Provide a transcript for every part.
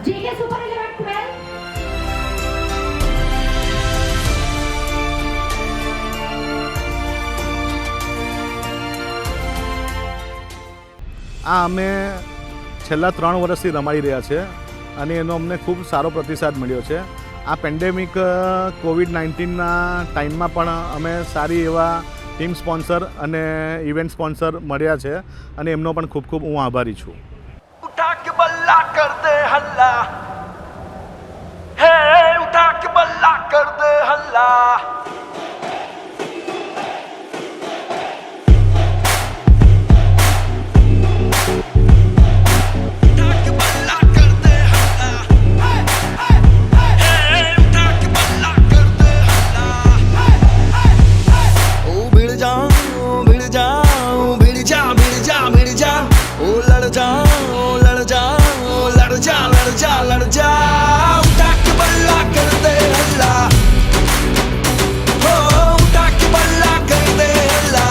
JK Super 11-12. આ અમે છેલ્લા 3 વર્ષથી રમાડી રહ્યા છે અને એનો અમને ખૂબ સારો પ્રતિસાદ મળ્યો છે. આ પેન્ડેમિક કોવિડ-19ના ટાઈમમાં પણ અમે સારી એવા ટીમ સ્પોન્સર અને ઇવેન્ટ સ્પોન્સર મળ્યા છે અને એમનો પણ ખૂબ ખૂબ હું આભારી છું. उठा के बल्ला कर दे हल्ला, है उठा के बल्ला कर दे हल्ला. उठा के बल्ला कर दे हल्ला, है उठा के बल्ला कर दे हल्ला. ओ भिड़ जा भिड़ जा भिड़ जा भिड़ जा भिड़ जा, ओ लड़ जा लड़ जा लड़ जा लड़ जा लड़ जा. उठा के बल्ला कर दे हल्ला, हो उठा के बल्ला कर दे हल्ला,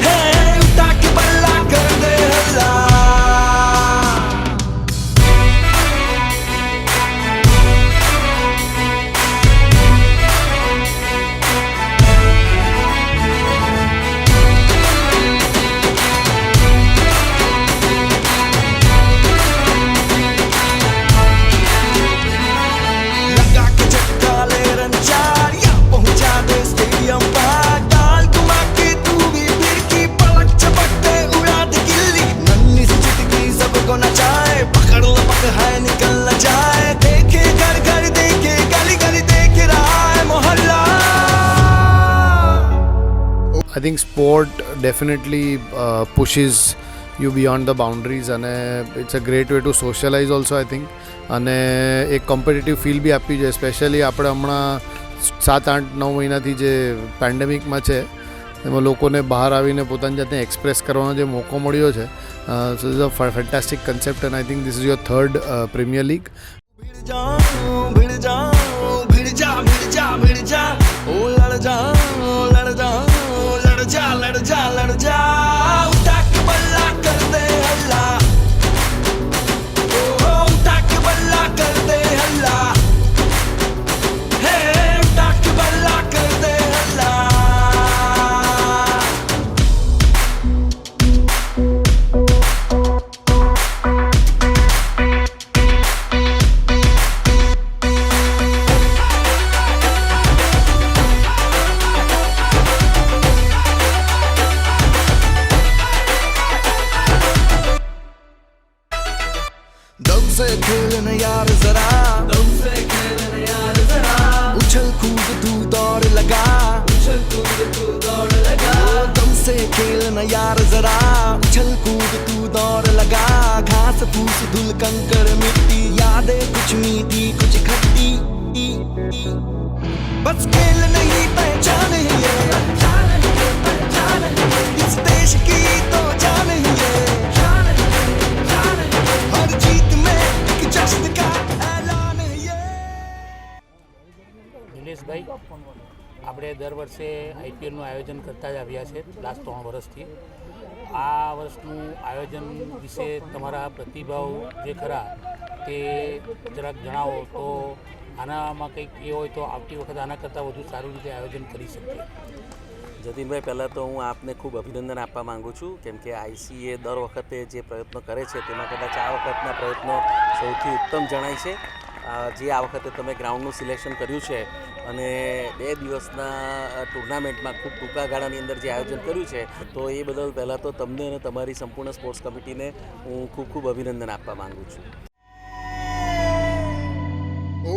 है उठा के बल्ला कर दे हल्ला. लगा के झटका ले रंचार या पहुंचा दे स्टेडियम पार. डाल घुमा के तू भी फिर की पलक झपकते उड़ा दे गिल्ली. नन्ही सी चुटकी सबको नचाए, पकड़ लो पकड़ है निकल न जाए. देखे घर घर देखे गली गली देख रहा है मोहल्ला. I think sport definitely pushes you beyond the boundaries અને it's a great way to socialize also I think. અને એક કોમ્પિટિટિવ ફીલ બી આપવી જોઈએ, સ્પેશિયલી આપણે હમણાં 7-8-9 મહિનાથી જે પેન્ડેમિકમાં છે એમાં લોકોને બહાર આવીને પોતાની જાતને એક્સપ્રેસ કરવાનો જે મોકો મળ્યો છે. સો is a fantastic concept and I think this is your third premier league. भिड़ जा भिड़ जा भिड़ जा भिड़ जा भिड़ जा, ओ लड़ जा लड़ जा लड़ जा लड़ जा लड़ जा. उठा के बल्ला कर दे हल्ला, ओ उठा के बल्ला कर दे हल्ला, है उठा के बल्ला कर दे हल्ला. दम से खेलना यार जरा, दम से खेलना यार जरा. उछल कूद तू दौड़ लगा, उछल कूद तू दौड़ लगा. दम से खेलना यार जरा, उछल कूद तू दौड़ लगा. घास फूस धूल कंकड़ मिट्टी, यादें कुछ मीठी कुछ खट्टी. बस खेल नहीं पहचान ही है, इस देश की तो जान ही है. हर जीत में एक जश्न का ऐलान है ये. નિલેશભાઈ, આપણે દર વર્ષે આઈપીએલનું આયોજન કરતા જ આવ્યા છે લાસ્ટ 3 વર્ષથી. આ વર્ષનું આયોજન વિશે તમારા પ્રતિભાવ જે ખરા તે જરાક જણાવો તો આનામાં કંઈક એ હોય તો આવતી વખતે આના કરતાં વધુ સારી રીતે આયોજન કરી શકીએ. જતીનભાઈ, પહેલાં તો હું આપને ખૂબ અભિનંદન આપવા માગું છું, કેમ કે આઈસીએ દર વખતે જે પ્રયત્નો કરે છે તેમાં કદાચ આ વખતના પ્રયત્નો સૌથી ઉત્તમ જણાય છે. જે આ વખતે તમે ગ્રાઉન્ડનું સિલેક્શન કર્યું છે અને 2 દિવસના ટુર્નામેન્ટમાં ખૂબ ટૂંકા ગાળાની અંદર જે આયોજન કર્યું છે, તો એ બદલ પહેલાં તો તમને અને તમારી સંપૂર્ણ સ્પોર્ટ્સ કમિટીને હું ખૂબ ખૂબ અભિનંદન આપવા માગું છું. ओ